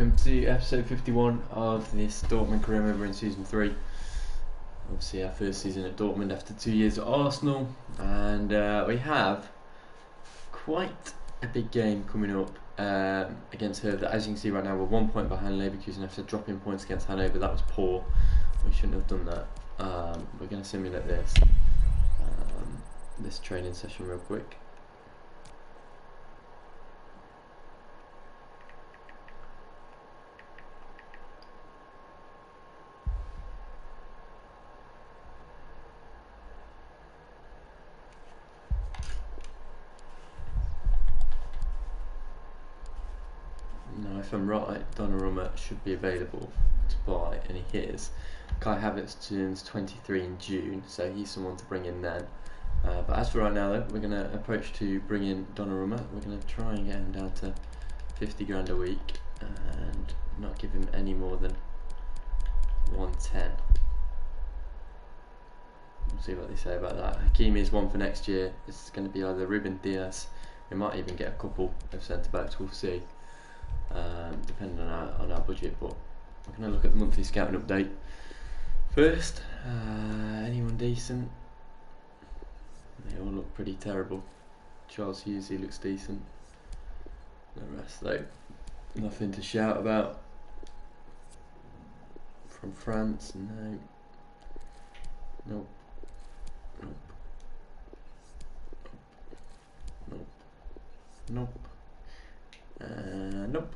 welcome to episode 51 of this Dortmund career move in season 3. Obviously our first season at Dortmund after 2 years at Arsenal, and we have quite a big game coming up against Hertha. As you can see right now, we're 1 point behind Leverkusen after dropping points against Hanover. That was poor, we shouldn't have done that. We're going to simulate this training session real quick. Now, if I'm right, Donnarumma should be available to buy, and he is. Kai Havertz turns 23 in June, so he's someone to bring in then. But as for right now, though, we're going to approach to bring in Donnarumma. We're going to try and get him down to 50 grand a week and not give him any more than 110. We'll see what they say about that. Hakimi is one for next year. It's going to be either Ruben Dias. We might even get a couple of centre backs. We'll see. Depending on our budget, but we're going to look at the monthly scouting update first. Anyone decent? They all look pretty terrible. Charles Hughes, he looks decent. The rest, though, nothing to shout about. From France, no. Nope. Nope. Nope. Nope. Nope.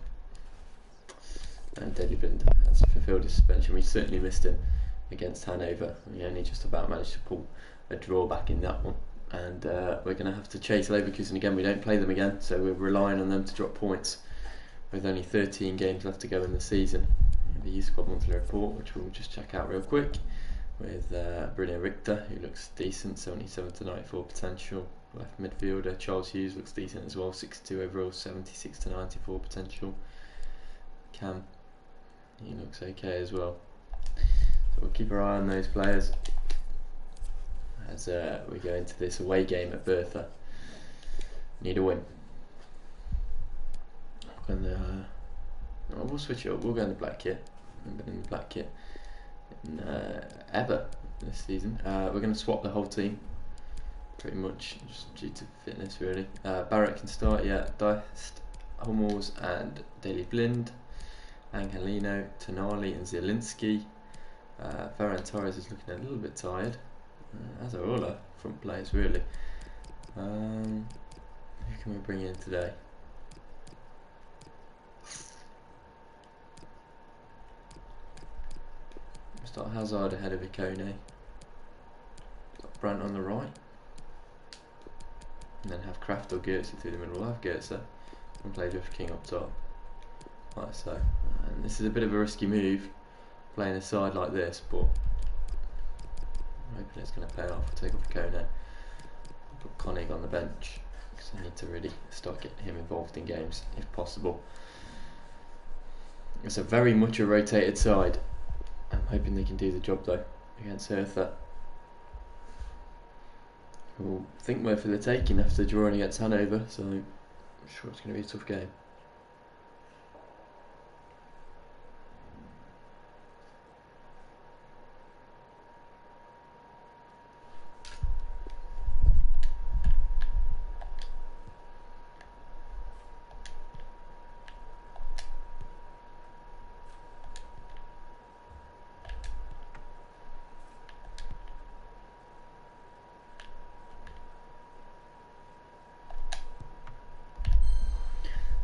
And Dortmund has fulfilled his suspension. We certainly missed him against Hanover. We only just about managed to pull a draw back in that one. And we're going to have to chase Leverkusen again. We don't play them again, so we're relying on them to drop points with only 13 games left to go in the season. The Youth Squad monthly report, which we'll just check out real quick, with Bruno Richter, who looks decent, 77 to 94 potential. Left midfielder Charles Hughes looks decent as well, 62 overall, 76 to 94 potential. Cam, he looks okay as well. So we'll keep our eye on those players as we go into this away game at Bertha. Need a win. We'll switch it up. We'll go in the black kit. I've been in the black kit ever this season. We're going to swap the whole team, pretty much just due to fitness, really. Barrett can start, yeah. Dest, Hummels and Daley Blind, Angelino, Tonali and Zielinski. Ferran Torres is looking a little bit tired, as are all our front players, really. Who can we bring in today? We'll start Hazard ahead of Ikone. Got Brandt on the right. And then have Kraft or Goetze through the middle. We'll have Goetze and play Josh King up top, like so. And this is a bit of a risky move, playing a side like this, but I'm hoping it's going to pay off. We'll take off Ikone, put Koenig on the bench, because I need to really start getting him involved in games if possible. It's a very much a rotated side. I'm hoping they can do the job though against Hertha. We'll think we're for the taking after drawing against Hanover, so I'm sure it's going to be a tough game.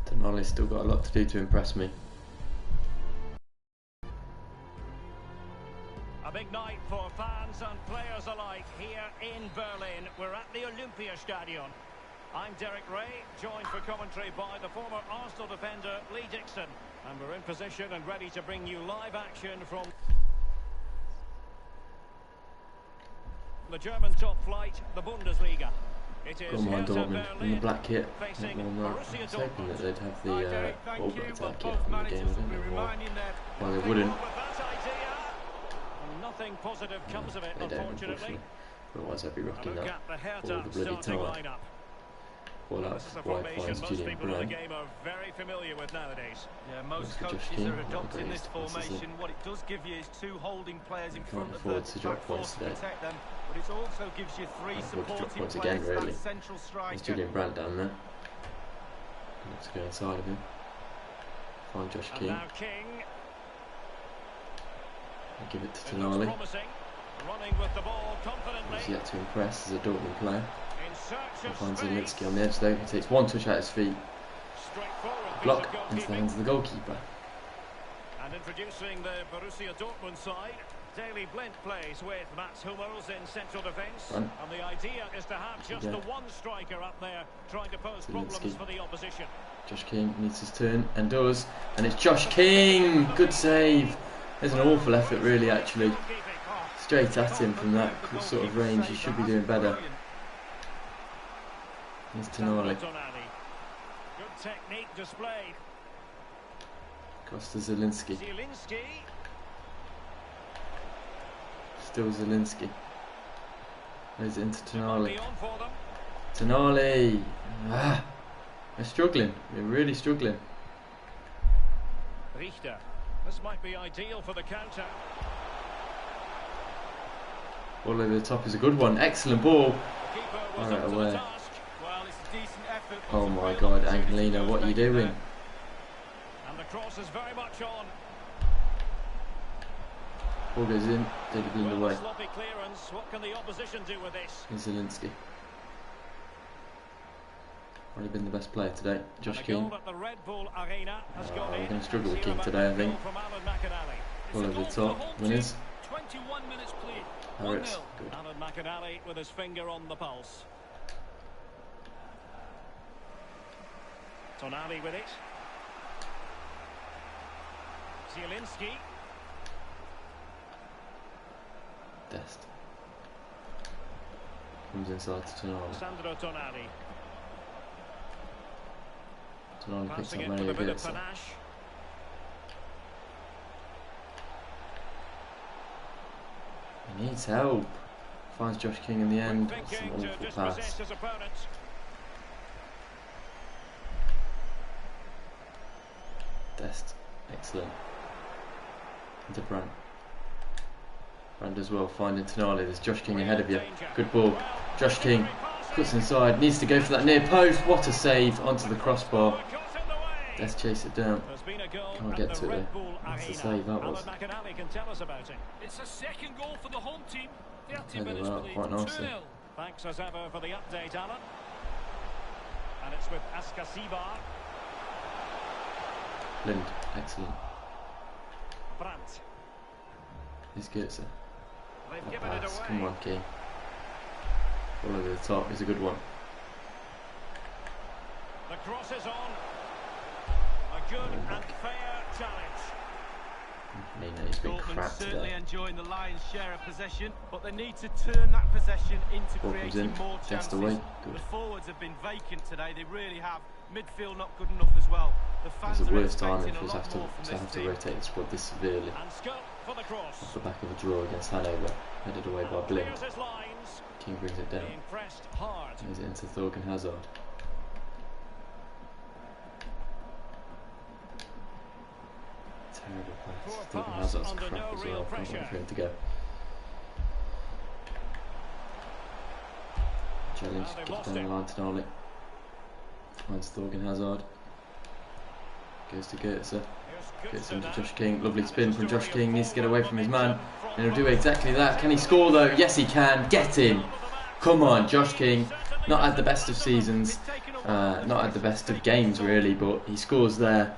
Tonali's still got a lot to do to impress me. A big night for fans and players alike here in Berlin. We're at the Olympiastadion. I'm Derek Ray, joined for commentary by the former Arsenal defender Lee Dixon. And we're in position and ready to bring you live action from the German top flight, the Bundesliga. It is Come on, Dortmund in the black kit. facing I was hoping that they'd have the all black tie kit both from the game. I managers don't will be know reminding their why they wouldn't. Nothing positive comes of it, They don't, unfortunately. Otherwise I'd be rocking Look that at the all Hertha the bloody starting time. lineup. Ball out This is a wide formation finds most Julian people in the Brand. game are very familiar with nowadays. Yeah, most Looks for Josh coaches King. are adopting this Passes it. formation. What it does give you is two holding players in Can't front of afford the to drop back four points to today. protect them, but it also gives you three Can't afford to drop supporting points players, again, really. that central striker. There's Julian Brandt down there. Looks to go inside of him. Find Josh And King. now King. Give it to It looks Tonali. promising. Running with the ball confidently. He's yet to impress as a Dortmund player. In search He of finds space. Zielinski on the edge though. He takes one touch at his feet. Straightforward piece Block of into the goalkeeping. hands of the goalkeeper. And introducing the Borussia Dortmund side, Daley Blind plays with Mats Hummels in central defence. Run. And the idea is to have just the one striker up there trying to pose problems Zielinski. for the opposition. Josh King needs his turn and does. And it's Josh King! Good save! There's an awful effort really actually. Straight at him from that sort of range. He should be doing better. Here's Tonali. Good technique displayed. Costa Zielinski. Zielinski. Still Zielinski. Plays it into Tonali. Be on for them. Tonali! Ah! They're struggling. They're really struggling. Richter. This might be ideal for the counter. Ball over the top is a good one. Excellent ball. The keeper was Alright, up to away. the task. Well, it's a decent effort. but Oh it's a my very god, good opportunity Angelina, to what are you take it doing? there. And the cross is very much on. Ball goes in. David Blind Well, away. sloppy clearance. What can the opposition do with this? Here's Zielinski. Already been the best player today. Josh And a King. goal at the Red Bull Arena has gone we're in. going to struggle with Let's King hear today, I about the think. goal from Alan McInally. Ball over the top. Winners. 21 minutes played. Harris. 1-0. Good. Alan McInally with his finger on the pulse. Tonali with it. Zielinski. Dest. Comes inside to Tonali. Sandro Tonali. Tonali picks Passing up it with Mario a bit of Götze. panache. He needs help. Finds Josh King in the end. Quick That's an thinking to awful dispossess pass. his opponent. Dest. Excellent. Into Brandt. Brandt as well. Finding Tonali. There's Josh King ahead of you. Good ball. Josh King cuts inside. Needs to go for that near post. What a save onto the crossbar. Let's chase it down. There's been a goal Can't at get the to it. Red Bull That's the Arena. save that was. Alan McInally can tell us about it. It's a second goal for the home team. 30 Headed minutes out played. quite nicely. 2-0. Thanks as ever for the update, Alan. And it's with Askasiba. Lind. Excellent. Brandt. Here's Götze. They've That given it pass. away. Come on, King. Ball over the top is a good one. The cross is on. A good and fair challenge. He's been Dortmund crap certainly today. enjoying the lion's share of possession, but they need to turn that possession into Ball comes creating in, more Dest chances. away, good. The forwards have been vacant today, they really have. Midfield not good enough as well. The fans It's the are worst time expecting if a we lot have to, more from to this have to team. rotate the squad this severely. And scope for the cross. Off the back of a draw against Hanover, headed away by Blind. Clears his lines. King brings it down. Being pressed hard. Moves it into Thorgan Hazard. Terrible pass. Poor Thorgan pass Hazard's under crap no as real well. Can't pressure. wait for him to go. Challenge, Now they've gets lost down the it. line to Tonali. Finds Thorgan Hazard. Goes to Götze. Gets into Josh King. Lovely spin from Josh King. Needs to get away from his man. And he'll do exactly that. Can he score though? Yes, he can. Get him. Come on, Josh King. Not had the best of seasons. Not had the best of games really, but he scores there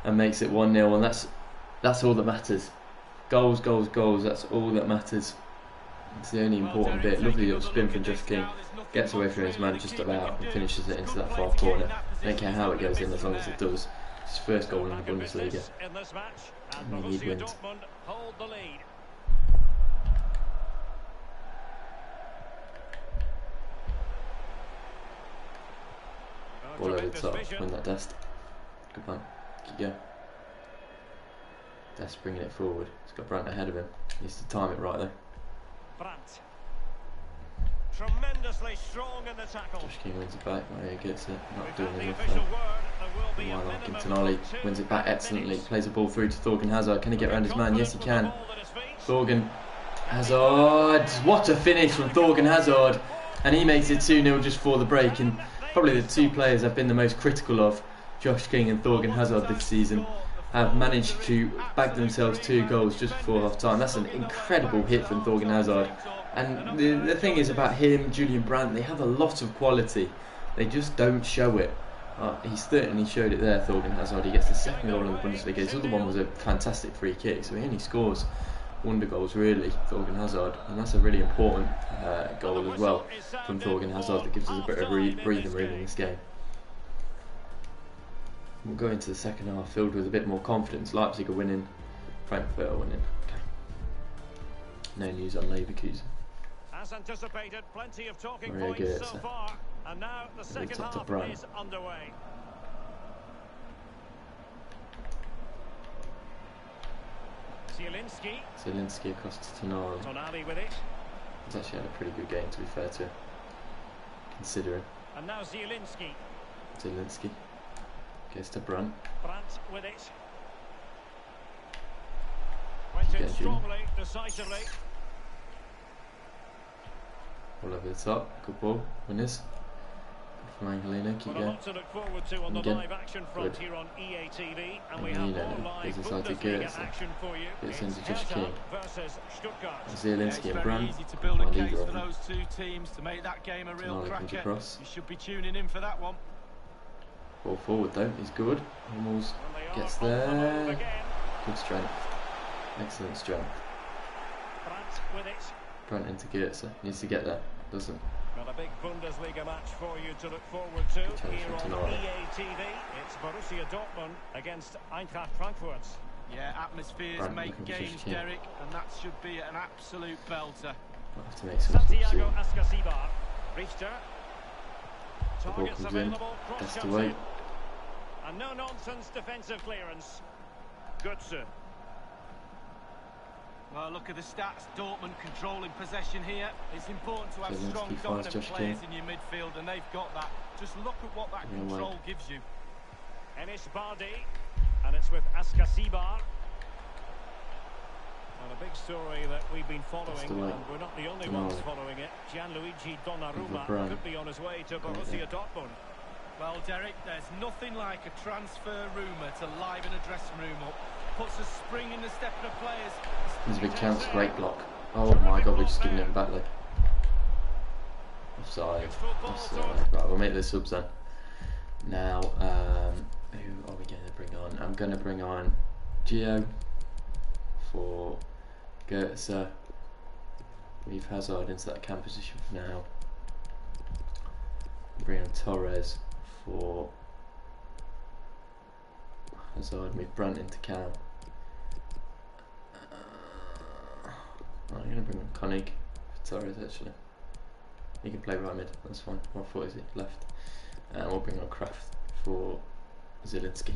and makes it 1-0, and that's all that matters. Goals, goals, goals. That's all that matters. It's the only important bit. Lovely little spin from Josh King. Gets away from his man just about and finishes it into that far corner. Don't care how it goes in as long as it does. It's his first goal in the Bundesliga. In this match, and And he Borussia wins. Dortmund hold the lead. Ball over the Tremendous top. vision. Win that Dest. Good man. Keep going. Dest bringing it forward. He's got Brandt ahead of him. Needs to time it right though. Brandt. tremendously strong in the tackle. Josh King wins it back. Mario gets it. Not We've doing had the enough official there. word. There will be a Meanwhile, minimum Tonali of 2 wins it back excellently. minutes. Plays the ball through to Thorgan Hazard. Can he get around his man? Yes, he can. Confident with the ball at his feet. Thorgan Hazard. What a finish from Thorgan Hazard. And he makes it 2-0 just before the break. And probably the two players I've been the most critical of, Josh King and Thorgan Hazard this season, have managed to bag themselves 2 goals just before half time. That's an incredible hit from Thorgan Hazard. And the thing is about him, Julian Brandt, they have a lot of quality. They just don't show it. He certainly showed it there, Thorgan Hazard. He gets the 2nd goal in the Bundesliga. His other one was a fantastic free kick, so he only scores wonder goals really, Thorgan Hazard, and that's a really important goal as well from Thorgan Hazard that gives us a bit of breathing room in this game. We'll go into the second half filled with a bit more confidence. Leipzig are winning, Frankfurt are winning. Okay. No news on Leverkusen. As anticipated, plenty of talking Mario points Götze. so far, and now the second top to half Brandt. is underway. Zielinski across to Tonali. Tonali with it. He's actually had a pretty good game, to be fair to him, considering. And now Zielinski. Zielinski gets to Brandt. Brandt with it. Went in Again, strongly, decisively. All over the top. Good ball. Winners. Good from Angelino. Keep But a going. lot to look forward to on the Again. live action front Good. here on EA TV, and we have Angelino more live gives inside to Bundesliga Götze. action for you. Gets It's into Josh Hertha King. versus Stuttgart. Zielinski and Very Brandt. easy to build a My case leader for of them. those two teams to make that game a real Tonali comes cracker. across. You should be tuning in for that one. Ball forward though, he's good. Almost And they are gets on the move there. again. Good strength. Excellent strength. Brandt with it. Brandt into Götze. Needs to get there. Doesn't. Got a big Bundesliga match for you to look forward to challenge here from on Tonali. EA TV. It's Borussia Dortmund against Eintracht Frankfurt. Yeah, atmospheres Brandt make looking for Josh games, King. Derek, and that should be an absolute belter. Might have to make some Santiago substitute. Ascasibar. Richter. The ball Targets comes in. available. Cross That's the comes way. in. And no nonsense defensive clearance. Götze. Well, look at the stats. Dortmund controlling possession here. It's important to have Zielinski strong, finds dominant Josh players King. in your midfield, and they've got that. Just look at what that Yeah, control right. gives you. Enis Bardi. And it's with Ascasibar. And a big story that we've been following, the way. and we're not the only Tonali. ones following it. Gianluigi Donnarumma Brandt. could be on his way to Got it Borussia there. Dortmund. Well, Derek, there's nothing like a transfer rumour to liven a dressing room up. Puts a spring in the step of the players. There's a big chance. Great block. Oh my god, we're just giving him back leg. Offside. Offside. Right, we'll make the subs then. Now, who are we going to bring on? I'm going to bring on Gio for Götze. Leave Hazard into that cam position for now. Bring on Torres for Hazard. Move Brandt into cam. I'm going to bring on Koenig for Torres actually. He can play right mid, that's fine. What foot is he? Left. And we'll bring on Kraft for Zielinski.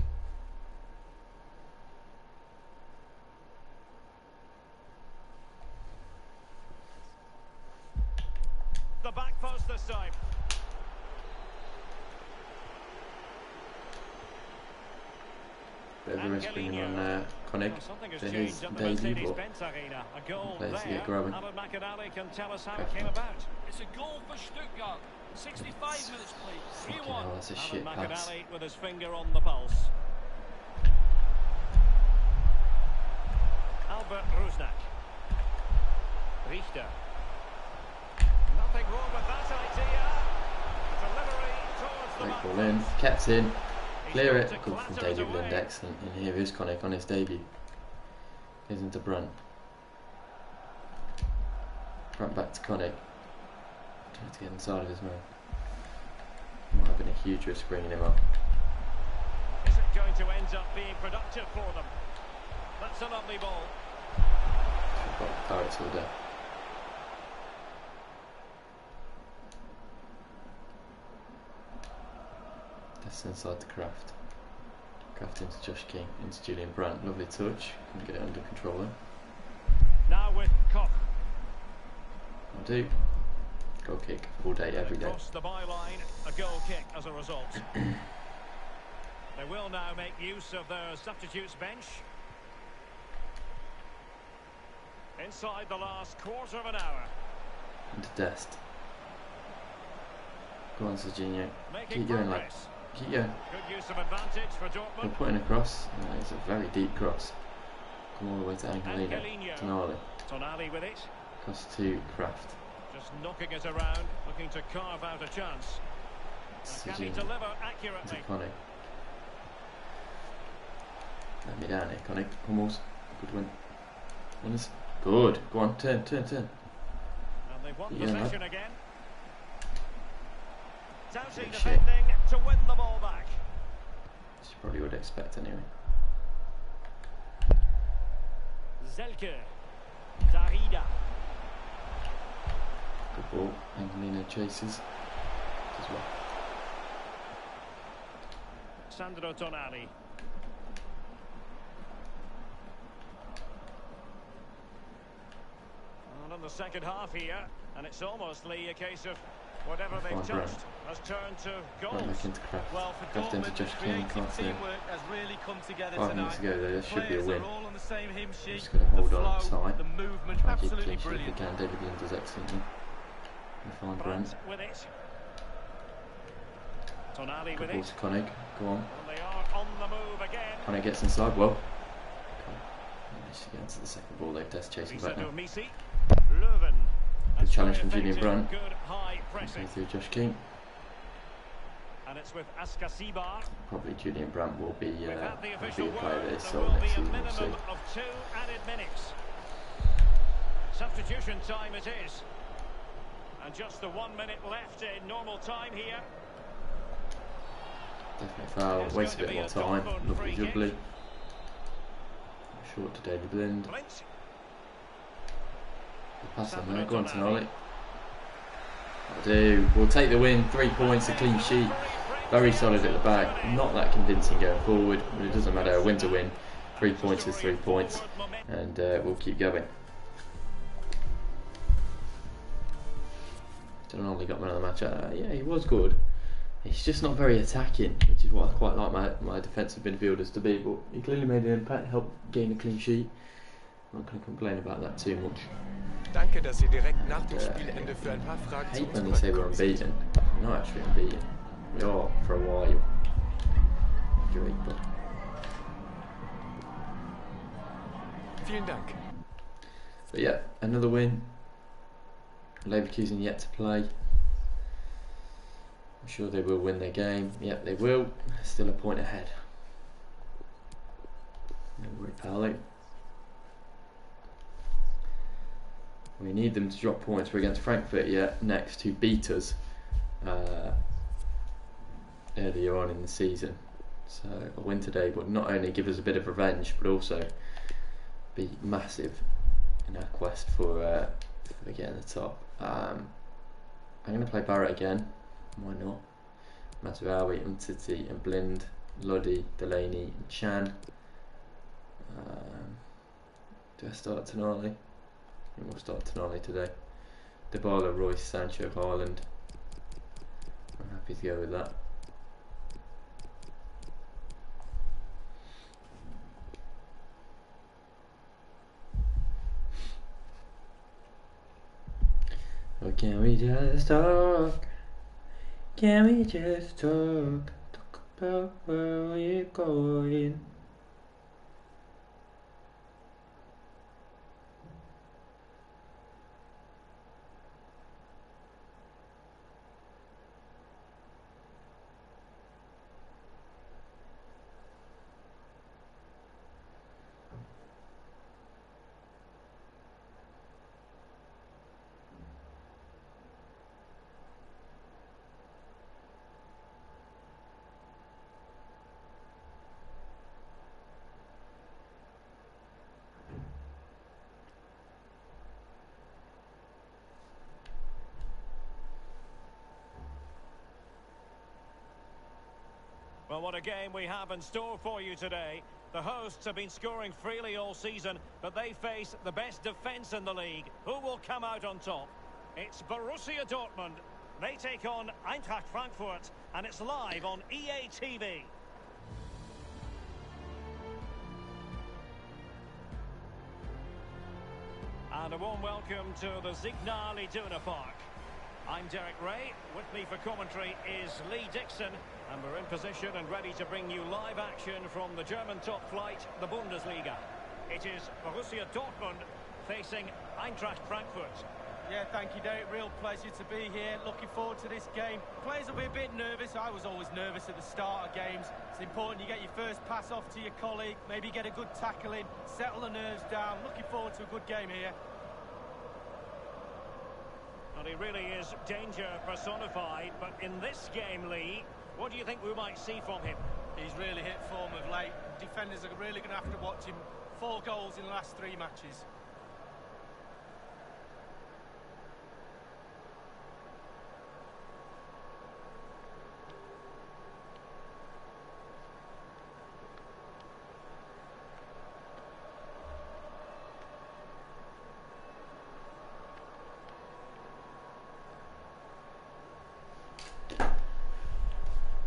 The back post this time. Bit of a risk bringing on Koenig Well, something has for his changed at the debut, Mercedes-Benz Arena. A goal players to there. get grabbing. Alan McInally can tell us how it came about. It's a goal for Stuttgart. 65 minutes played. 3-1. Fucking hell, that's a Alan shit pass. McInally with his finger on the pulse. Albert Rusnak. Richter. Nothing wrong with that idea. The delivery towards the Great back ball in, post. kept in, He's clear got it, to good from clatter it David away. Lind, excellent. And here is Koenig on his debut. Goes into Brandt. Brandt back to Koenig. Trying to get inside of his man. Might have been a huge risk bringing him up. Is it going to end up being productive for them? That's a lovely ball. Got Pirates all day. That's inside the Kraft. Kraft into Josh King, into Julian Brandt. Lovely touch. Couldn't get it under control there. Now with Koch. I'll do. Goal kick all day, every day. Across the byline, a goal kick as a result. They will now make use of their substitutes bench. Inside the last quarter of an hour. Into Dest. Go on, Serginho. Making Keep going, lad. progress. Keep going. Good use of advantage for We're Dortmund. putting a cross. It's a very deep cross. Come all the way to Angelino. Tonali. Tonali with it. Cross to Kraft. Just knocking it around, looking to carve out a chance. And can he Serginho. deliver Into accurately? Connie. Let me down here, Connie. Almost. Good win. Winners. Good. Go on, turn. And they want Yeah, possession lad. again. Doughty Good shit. defending to win the ball back. As you probably would expect anyway. Zelke. Darida. Good ball. Angelino chases as well. Sandro Tonali. Well, in the second half here, and it's almost, Lee, a case of whatever they've Fine, touched has turned to Right goals. back into Kraft. Well, for Kraft into Dortmund, Josh the King. creative Can't see him. teamwork has really come together 5 tonight. minutes ago, though, there should be a Players win. are all on the same hymn sheet. Just going to hold the on flow, tight. the movement, Try and keep absolutely clean sheet if we brilliant. can. David Lund does excellently. We find Brent. Brandt with it. Tonali Good with ball it. to Koenig. Go on. And they are on the move again. Koenig gets inside. Well. Managed to get into the second ball. They've Dest chasing back now. Misi. Leuven. Good challenge from Julian Brandt. Good high pressing. Through Josh King. And it's with Askasibar. Probably Julian Brandt will be We've had the a official bigger player word. this There so will be next a season. We'll see. minimum of 2 added minutes. Substitution time it is. And just the 1 minute left in normal time here. Definitely foul. It's Waste a going bit to more be a time. Dortmund Lovely free kick. jubbly. Short to David Lind. Blint. Pass on there. Go on, Tonali. I do. We'll take the win. 3 points, a clean sheet. Very solid at the back. Not that convincing going forward, but it doesn't matter. A win's a win. 3 points is 3 points, and we'll keep going. Tonali got man of the match. Yeah, he was good. He's just not very attacking, which is what I quite like my defensive midfielders to be. But he clearly made an impact, helped gain a clean sheet. I'm not going to complain about that too much. Danke, dass Sie direkt nach dem Spielende für ein paar Fragen I zu hate uns when they say we're zurückgekommen sind. unbeaten. We're not actually unbeaten. We are for a while. Great, but Vielen Dank. yeah, another win. Leverkusen yet to play. I'm sure they will win their game. Yep, they will. Still a point ahead. No worry, Paolo. We need them to drop points. We're against Frankfurt next, who beat us earlier on in the season. So a win today would not only give us a bit of revenge, but also be massive in our quest for getting the top. I'm going to play Barrett again. Why not? Matawawi, Umtiti and Blind, Lodi, Delaney and Chan. Do I start Tonali? I think we'll start Tonali today. Dybala, Royce, Sancho, Haaland. I'm happy to go with that. Or can we just talk? Can we just talk? Talk about where we're going. Well, what a game we have in store for you today. The hosts have been scoring freely all season, but they face the best defence in the league. Who will come out on top? It's Borussia Dortmund. They take on Eintracht Frankfurt, and it's live on EA TV. And a warm welcome to the Signal Iduna Park. I'm Derek Ray. With me for commentary is Lee Dixon, and we're in position and ready to bring you live action from the German top flight, the Bundesliga. It is Borussia Dortmund facing Eintracht Frankfurt. Yeah, thank you, Derek. Real pleasure to be here. Looking forward to this game. Players will be a bit nervous. I was always nervous at the start of games. It's important you get your first pass off to your colleague, maybe get a good tackle in, settle the nerves down. Looking forward to a good game here. Well, he really is danger personified, but in this game, Lee, what do you think we might see from him? He's really hit form of late. Defenders are really going to have to watch him. 4 goals in the last 3 matches.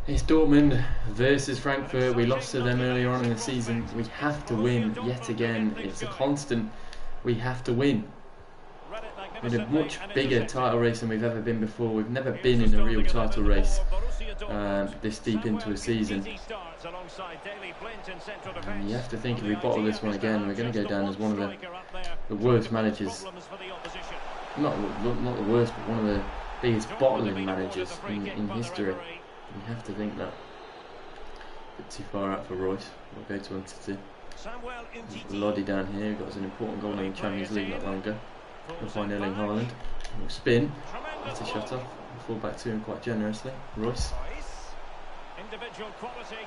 It's Dortmund versus Frankfurt. We lost to them earlier on in the season. We have to win yet again. It's a constant. We have to win. We're in a much bigger title race than we've ever been before. We've never been in a real title race this deep into a season. And you have to think if we bottle this one again, we're going to go down as one of the worst managers. Not the worst, but one of the biggest bottling managers in history. You have to think that. A bit too far out for Royce. We'll go to Entity. Lodi down here, got us an important goal in the Champions League not long ago. We'll find Erling Haaland. We'll spin. That's a shot off. We'll fall back to him quite generously. Royce.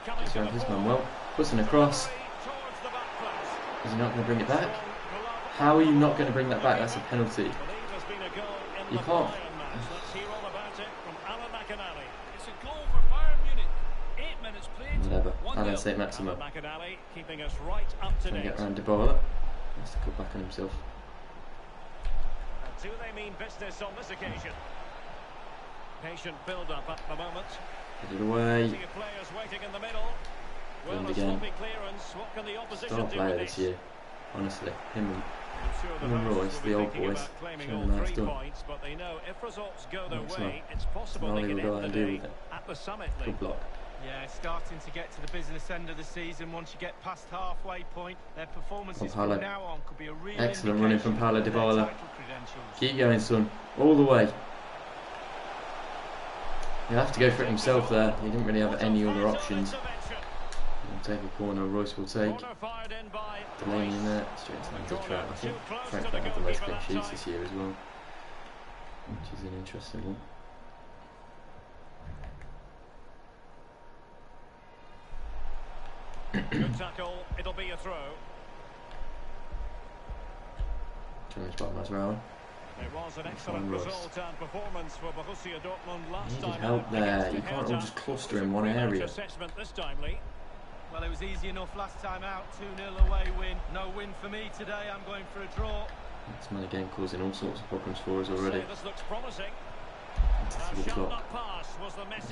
Gets around his man well. Puts in a cross. Is he not going to bring it back? How are you not going to bring that back? That's a penalty. You can't. Whatever. Alan St. Maximo. Trying to get around Dybala. Has to cut back on himself. Do they mean business on this occasion? Patient build-up at the moment. Get it away. Players waiting in the middle. Well, again. Star player this year. Honestly, him and Royce, the old boys, showing them how it's done. But they know if results go their Next way, it's possible they can end the day at the summit. Good block. Yeah, starting to get to the business end of the season. Once you get past halfway point, their performances from now on could be a real excellent running from Paulo Dybala. Keep going, son. All the way. He'll have to go for it himself there. He didn't really have any other options. He'll take a corner. Royce will take. Delaney in there. Straight into the trap. I think Frankfurt had the most clean sheets this year as well, which is an interesting one. Good tackle, it'll be a throw. Challenged by Masraoui. It was an excellent result and performance for Borussia Dortmund last time. Needed help there. You can't all just cluster in one area. Well, it was easy enough last time out. 2-0 away win. No win for me today. I'm going for a draw. This man again causing all sorts of problems for us already. This looks promising. Into the clock.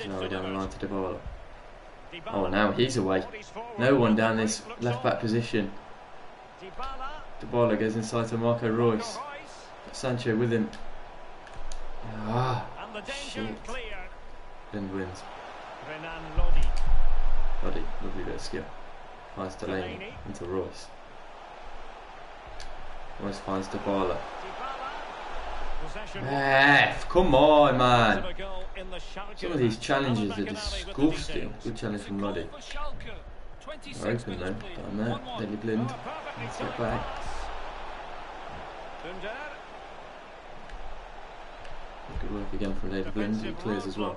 Now down the line to Dybala. Oh, now he's away. No one down this left back position. Dybala goes inside to Marco Royce. Sancho with him. Ah, shit. Lind wins. Lodi, lovely bit of skill. Finds Delaney into Royce. Royce finds Dybala. Come on, man. Some of these challenges are disgusting. Good challenge from Lodi. They're open though. Down there. Daily Blind. Let's get back. Good work again from David Blind. He clears as well.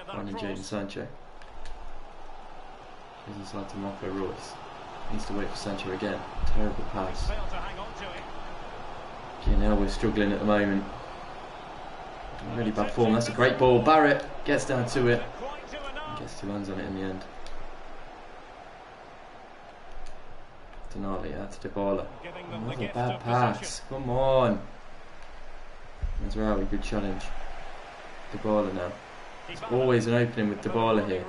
Finding Jadon Sancho. Goes inside to Marco Royce. Needs to wait for Sancho again. Terrible pass. Now we're struggling at the moment. Really bad form. That's a great ball. Barrett gets down to it. Gets 2 hands on it in the end. Denali out to Dybala. Another bad pass. Come on. Mazraoui, good challenge. Dybala now. There's always an opening with Dybala here.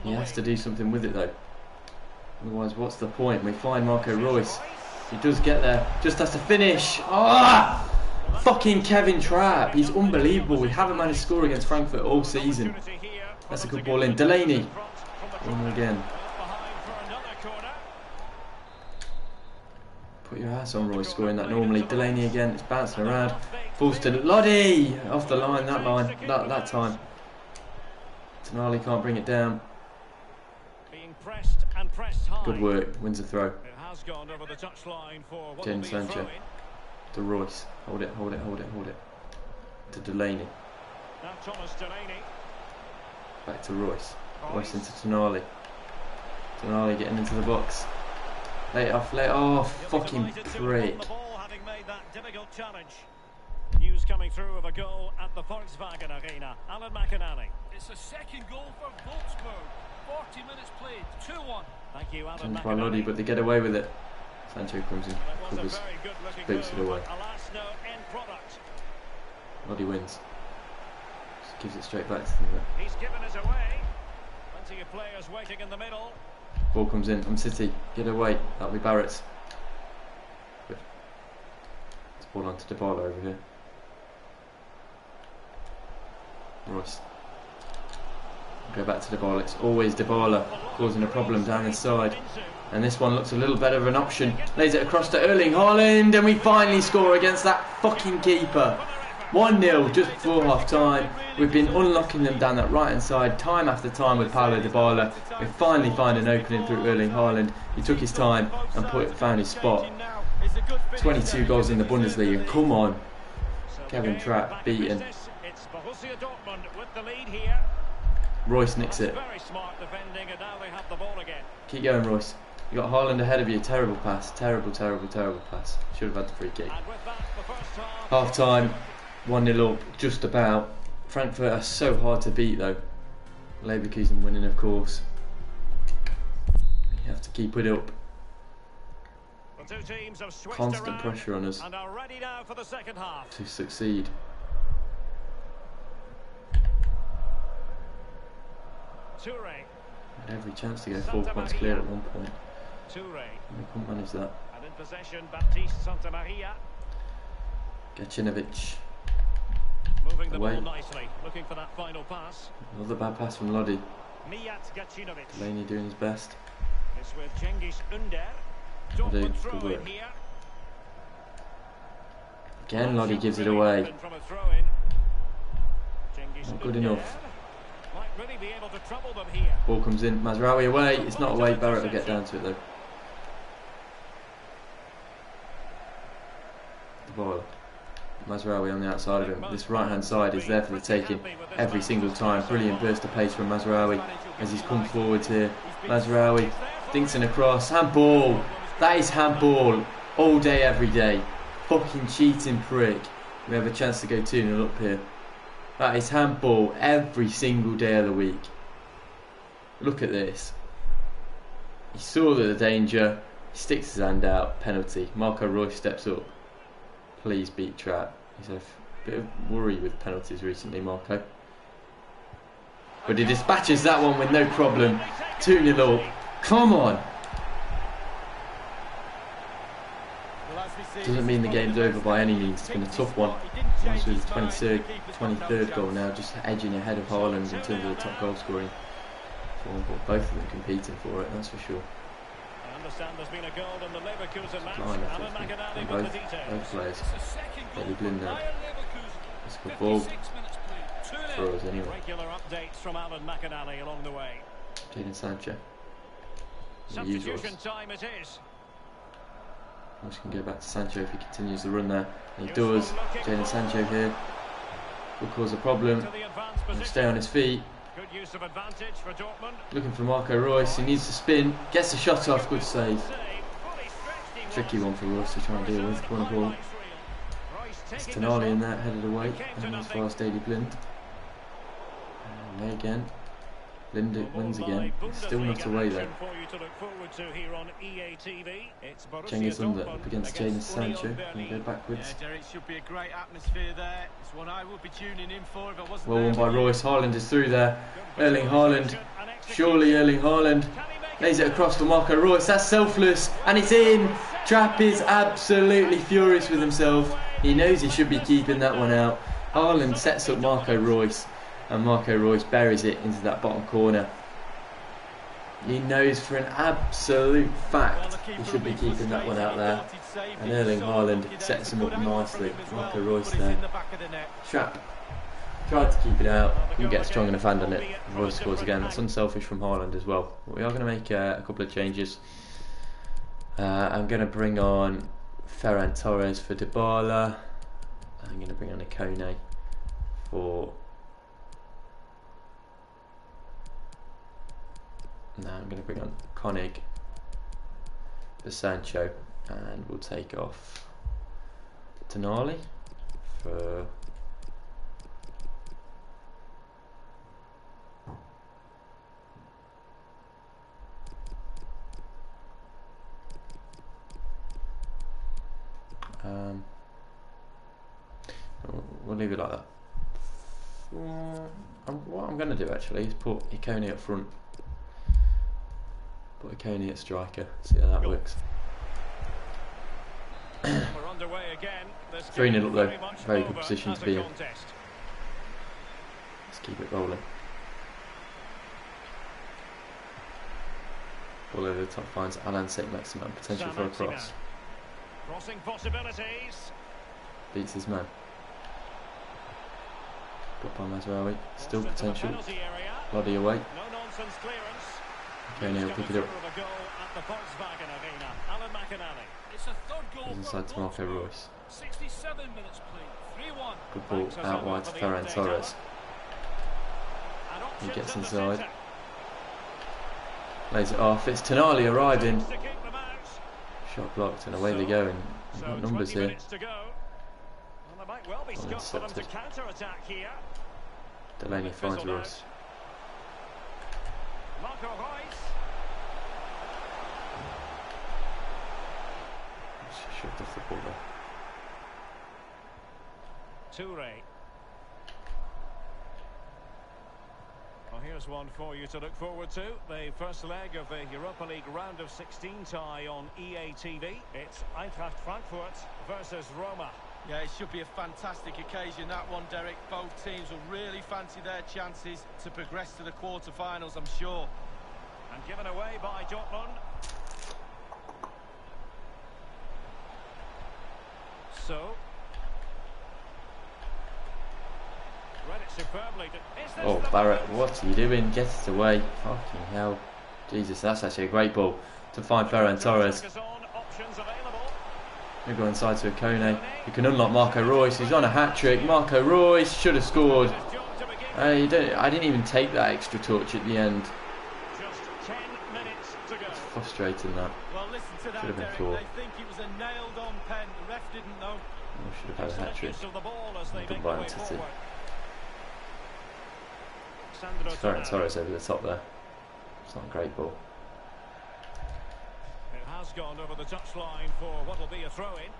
He has to do something with it though. Otherwise, what's the point? We find Marco Reus. He does get there. Just has to finish. Ah! Fucking Kevin Trapp. He's unbelievable. We haven't managed to score against Frankfurt all season. That's a good ball in. Delaney. One again. Put your ass on Reus scoring that normally. Delaney again. It's bouncing around. Balls to Lodi. Off the line. That time. Tonali can't bring it down. Good work. Wins the throw. Jadon Sancho. To Reus. Hold it. To Delaney. Back to Reus. Reus into Tonali. Tonali getting into the box. Lay it off. Fucking prick. News coming through of a goal at the Volkswagen Arena. Alan McInally. It's a second goal for Wolfsburg. 40 minutes played. 2-1. Thank you, Alan Challenged by Lodi, but they get away with it. Sancho comes in, covers, boots it away. Lodi wins. Just gives it straight back to them. He's given us away. Plenty of players waiting in the middle. Ball comes in from City. Get away. That'll be Barrett's. Good. It's ball on to Dybala over here. Reus. Go back to Dybala. It's always Dybala causing a problem down this side. And this one looks a little better of an option. Lays it across to Erling Haaland, and we finally score against that fucking keeper. 1-0 just before half time. We've been unlocking them down that right hand side time after time with Paulo Dybala. We finally find an opening through Erling Haaland. He took his time and found his spot. 22 goals in the Bundesliga. Come on. Kevin Trapp beaten. It's Borussia Dortmund with the lead here. Reus nicks it. Very smart defending, and now they have the ball again. Keep going, Reus. You got Haaland ahead of you. Terrible pass. Terrible pass. Should have had the free kick. And with that, the first Half time. 1-0 up. Just about. Frankfurt are so hard to beat though. Leverkusen winning, of course. You have to keep it up. The two teams have switched Constant around pressure on us and are ready now for the second half. to succeed. Toure. Had every chance to go 4 points clear at one point. Toure. We couldn't manage that. And in possession, Baptiste Santamaria. Gacinovic. Moving the Away. ball nicely, looking for that final pass. Another bad pass from Lodi. Mijat Gacinovic. Delaney doing his best. It's with Cengiz Under. Lodi, Dortmund good throw in work. here. Again, Lodi gives it away. From a throw-in. Cengiz Not good Under enough. might really be able to trouble them here. Ball comes in. Mazraoui away. It's not away. Barrett will get down to it though. The ball. Mazraoui on the outside of him. This right hand side is there for the taking every single time. Brilliant burst of pace from Mazraoui as he's come forward here. Mazraoui dinks in across. Handball. That is handball all day, every day. Fucking cheating prick. We have a chance to go 2-0 up here. That is handball every single day of the week. Look at this. He saw the danger. He sticks his hand out. Penalty. Marco Reus steps up. Please beat Trapp. He's had a bit of worry with penalties recently, Marco. But he dispatches that one with no problem. 2-0 up. Come on. Doesn't mean the game's over by any means. It's been a tough one. That's with the 23rd goal now, just edging ahead of Haaland in terms of the top goal scoring form. But both of them competing for it, that's for sure. I understand there's been a goal in the Leverkusen match. Line Alan effort McInally from with the details. both players. It's a second goal Daily Blind for now. Bayer Leverkusen. It's a good ball 56 minutes played. 2-0. for us anyway. Regular updates from Alan McInally along the way. Jadon Sancho. The usuals. Substitution time it is. I'm just going to go back to Sancho if he continues the run there. And he does. Jadon Sancho here will cause a problem. To the advanced He'll position. stay on his feet. Good use of advantage for Dortmund. Looking for Marco Reus. He needs to spin. Gets the shot off. Good save. Tricky one for Reus to try and deal with. Corner ball. It's Tonali in there, headed away. And as far as Daily Blind. And May again. Linda wins again. Still not away though. Cengiz Under up against Jadon Sancho. Can you go backwards? Yeah, Derek, should be a great atmosphere there. It's one I would be tuning in for if I wasn't Well there. won by Royce. Haaland is through there. Erling Haaland. Surely Erling Haaland. Lays it across for Marco Royce. That's selfless. And it's in. Trapp is absolutely furious with himself. He knows he should be keeping that one out. Haaland sets up Marco Royce. And Marco Royce buries it into that bottom corner. He knows for an absolute fact he should be keeping that one out there. And Erling Haaland sets him up nicely. Marco Royce there. Trapp tried to keep it out. Couldn't get strong enough hand on it. Royce scores again. That's unselfish from Haaland as well. But we are going to make a couple of changes. I'm going to bring on Ferran Torres for Dybala. I'm going to bring on Ikone for... Now I'm going to bring on Koenig for Sancho, and we'll take off Tonali for we'll leave it like that. What I'm going to do actually is put Ikone up front. Put Ikone at striker, see how that works. 3-0 up though, very good position to be in. Let's keep it rolling. Ball over the top finds Alan Saint-Maximin, potential for a cross. Crossing possibilities. Beats his man. Got by Mazraoui, still potential. Body away. No nonsense clearance. Ikone will pick it up. It's a third goal Goes inside to Marco Royce. 67 minutes played. 3-1. Good ball out wide to Ferran Torres. He gets inside. Lays it off. It's Tonali arriving. Shot blocked and away they go. And we've got numbers here. Intercepted. Delaney finds Royce. Shoved off the ball there. Toure. Well, here's one for you to look forward to. The first leg of the Europa League round of 16 tie on EA TV. It's Eintracht Frankfurt versus Roma. Yeah, it should be a fantastic occasion, that one, Derek. Both teams will really fancy their chances to progress to the quarter-finals, I'm sure. And given away by Dortmund. So, read it superbly. Oh, Barrett, what are you doing? Get it away. Fucking hell. Jesus, that's actually a great ball to find Ferran Torres. We go inside to Ikone. He can unlock Marco Royce. He's on a hat-trick. Marco Royce should have scored. I didn't even take that extra touch at the end. Just 10 minutes to go. It's frustrating that. Well, listen to that, Should have been Derek. four. They think it was a nailed-on pen. The ref didn't know. We should have had a hat-trick. Good by City. It's Ferran Torres over the top there. It's not a great ball. It has gone over the touchline for what will be a throw-in.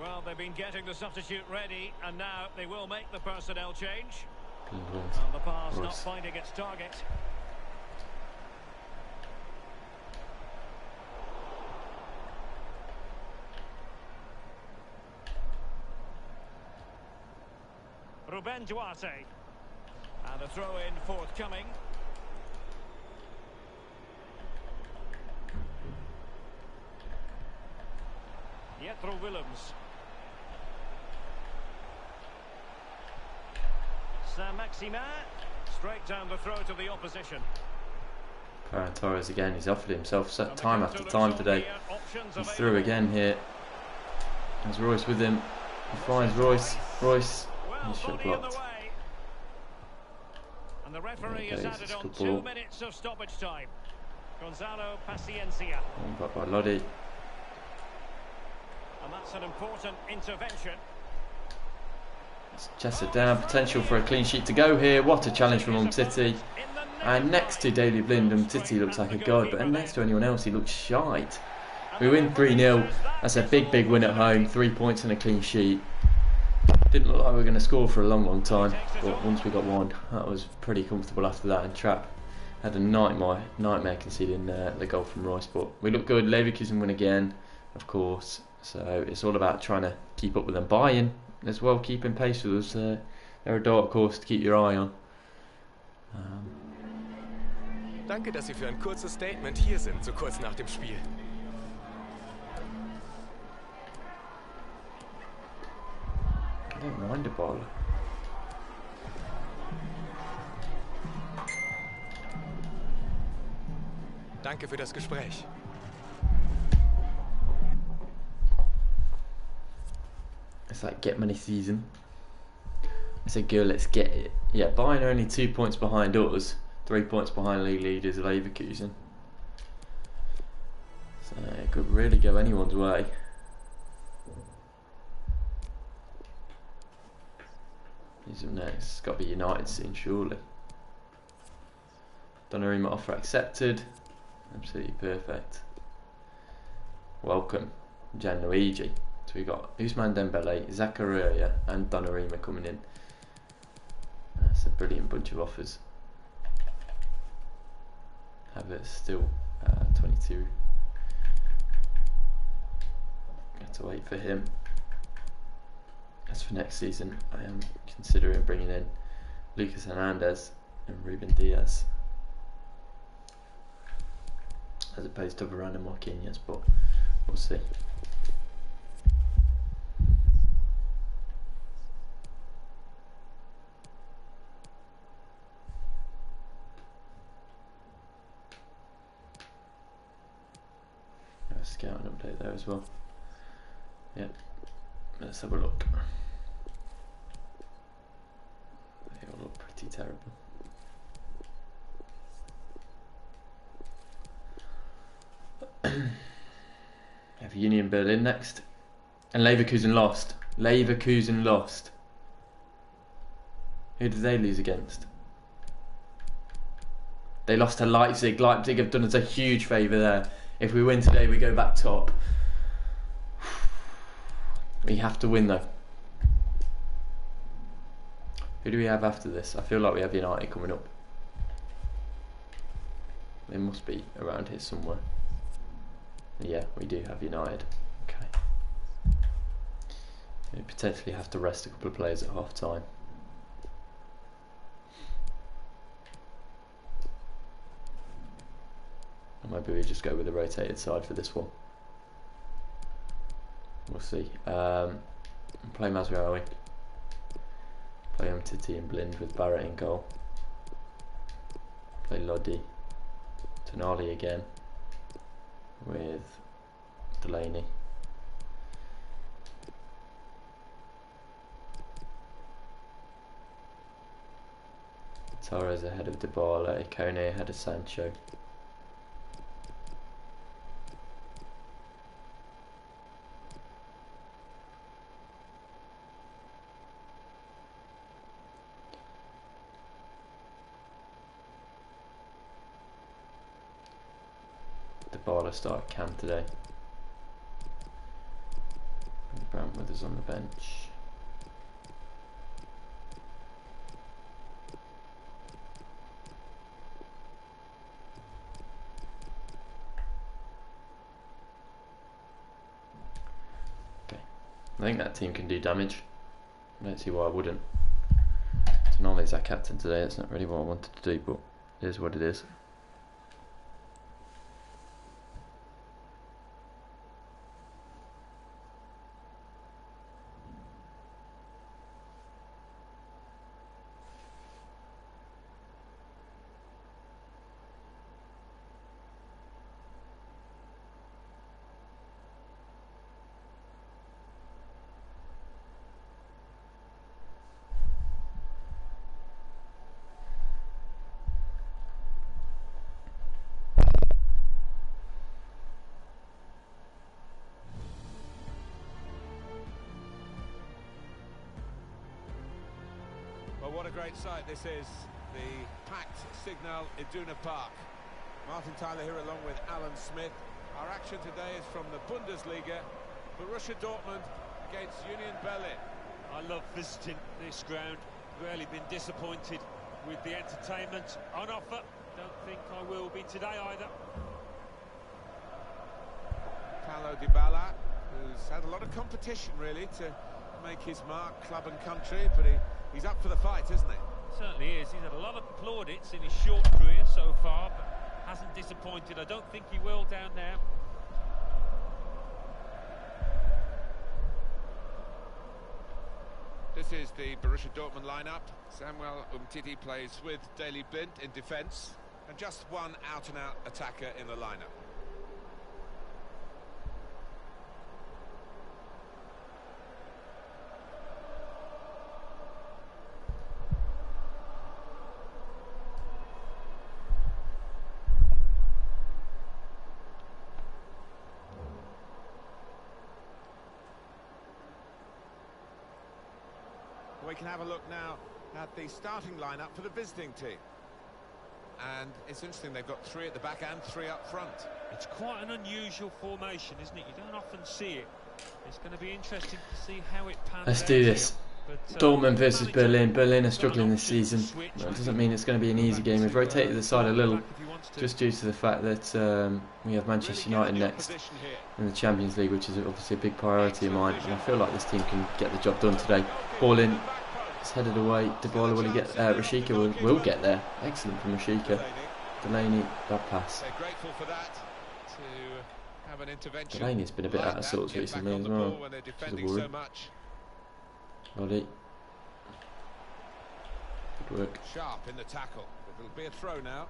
Well, they've been getting the substitute ready, and now they will make the personnel change. England. And the pass not Royce. finding its target. Ruben Duarte. And a throw-in forthcoming. Jethro Willems. Saint-Maximin. Straight down the throat of the opposition. Ferran Torres again. He's offered himself time after time today. He's through again here. There's Royce with him. He finds Royce. Royce. He's shot blocked. And the referee has added on 2 ball. minutes of stoppage time. Gonzalo Paciencia. Back by Lodi. And that's an important intervention. Chester down, potential for a clean sheet to go here. What a challenge from Umtiti. And next to Daley Blind, Umtiti looks like a god, but next to anyone else, he looks shite. We win 3-0. That's a big win at home. 3 points and a clean sheet. Didn't look like we were going to score for a long time, but once we got one, that was pretty comfortable after that. And Trapp had a nightmare conceding the goal from Royce, but we look good. Leverkusen win again, of course. So it's all about trying to keep up with them. Bayern as well, keeping pace with us. They're a dark horse to keep your eye on. Danke, dass Sie für ein kurzes Statement hier sind, so kurz nach dem Spiel. I don't mind a ball. Danke für das Gespräch. It's like get money season. I said, girl, let's get it. Yeah, Bayern are only 2 points behind us, 3 points behind league leaders Leverkusen. So it could really go anyone's way. Who's up next? It's got to be United soon, surely. Donnarumma offer accepted. Absolutely perfect. Welcome, Gianluigi. So we got Ousmane Dembele, Zakaria and Donnarumma coming in. That's a brilliant bunch of offers. Havertz still 22. Have to wait for him. As for next season, I am considering bringing in Lucas Hernandez and Ruben Diaz as opposed to Varane and Marquinhos, but we'll see. Scouting update there as well. Yep, let's have a look. They all look pretty terrible. Have Union Berlin next, and Leverkusen lost. Leverkusen lost. Who did they lose against? They lost to Leipzig. Leipzig have done us a huge favour there. If we win today, we go back top. We have to win though. Who do we have after this? I feel like we have United coming up. They must be around here somewhere. Yeah, we do have United. Okay. We potentially have to rest a couple of players at half time. Or maybe we just go with the rotated side for this one. We'll see. Play Masraoui. Play Umtiti and Blind with Barrett in goal. Play Lodi. Tonali again with Delaney. Torres ahead of Dybala. Kone ahead of Sancho. Dybala start camp today. And Brantwood is on the bench. Okay, I think that team can do damage. I don't see why I wouldn't. Tonali's our captain today. That's not really what I wanted to do, but it is what it is. what a great sight this is. The packed Signal Iduna Park. Martin Tyler here along with Alan Smith. Our action today is from the Bundesliga. Borussia Dortmund against Union Berlin. I love visiting this ground. Rarely been disappointed with the entertainment on offer. Don't think I will be today either. Paulo Dybala, who's had a lot of competition really to make his mark, club and country, but he's up for the fight, isn't he? Certainly is. He's had a lot of plaudits in his short career so far, but hasn't disappointed. I don't think he will down there. This is the Borussia Dortmund lineup. Samuel Umtiti plays with Daley Blind in defence, and just one out-and-out attacker in the lineup. We can have a look now at the starting lineup for the visiting team. And it's interesting, they've got 3 at the back and 3 up front. It's quite an unusual formation, isn't it? You don't often see it. It's going to be interesting to see how it pans out. Let's do this. Dortmund versus Berlin. Berlin are struggling this season. Well, it doesn't mean it's going to be an easy game. We've rotated the side a little, just due to the fact that we have Manchester United next in the Champions League, which is obviously a big priority of mine. And I feel like this team can get the job done today. Ball in. It's headed away. Dybala, will he get Rashika will get there. Excellent from Rashika. Delaney, bad pass. They're grateful for that, to have an intervention. Delaney's been a bit out of sorts recently as well. So much. Roddy. Good work. Sharp in the tackle. It'll be a throw now.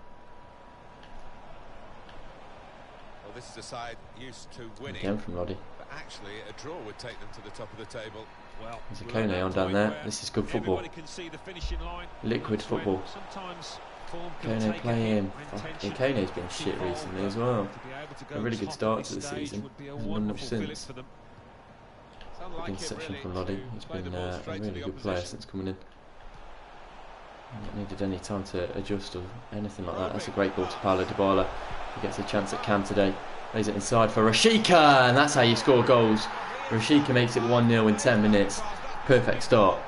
Well, this is a side used to winning. Again from Roddy. But actually, a draw would take them to the top of the table. Well, there's a Kone on down there. This is good football. Liquid football. Kone playing. Kone's been shit recently as well. A really good start to the season. Hasn't won much since. Good interception from Loddy. He's been a really good player since coming in. Not needed any time to adjust or anything like that. That's a great ball to Paulo Dybala. He gets a chance at Cam today. Lays it inside for Rashika, and that's how you score goals. Rashika makes it 1-0 in 10 minutes. Perfect start.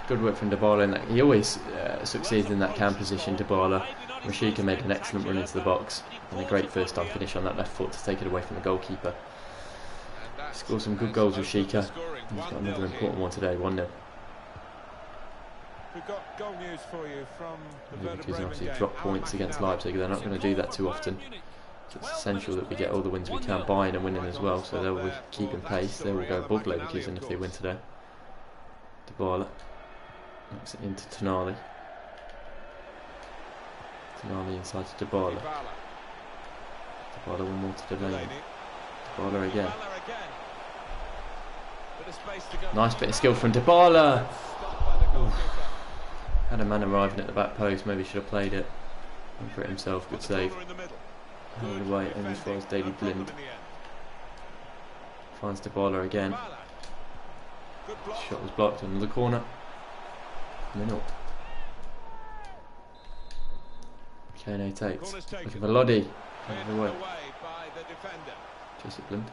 Good work from Dybala in that. He always succeeds in that Cam position, Dybala. Rashika made an excellent run into the box and a great first time finish on that left foot to take it away from the goalkeeper. Scored some good goals, Rashika. He's got another important one today, 1-0. We've got goal news for you from the Werder Because Bremen obviously game. drop points against Leipzig. They're not going to do that too often. So it's essential that we get all the wins we can, buying and winning as well. So they will keep in pace. They will go above Leverkusen if they win today. Dybala knocks it into Tonali. Tonali inside to Dybala. Dybala one more to Delaney. Dybala again. Nice bit of skill from Dybala. Had a man arriving at the back post. Maybe should have played it. Went for it himself. Good save. All the way in as far as Daley Blind. Finds Dybala again. Shot was blocked in the corner. Minute. Kane takes. Looking for Loddy. Out of the way. Joseph Blind.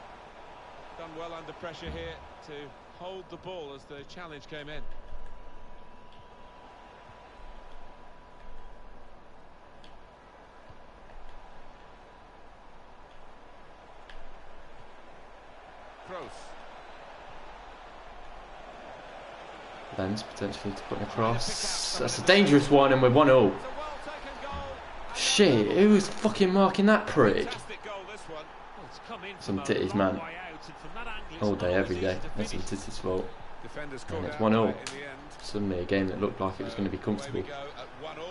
Done well under pressure here to hold the ball as the challenge came in. Lens potentially to put across. That's a dangerous one, and we're 1-0. Shit, who was fucking marking that prick? Some titties, man. All day, every day. That's some titties' fault. And it's 1-0. Suddenly, a game that looked like it was going to be comfortable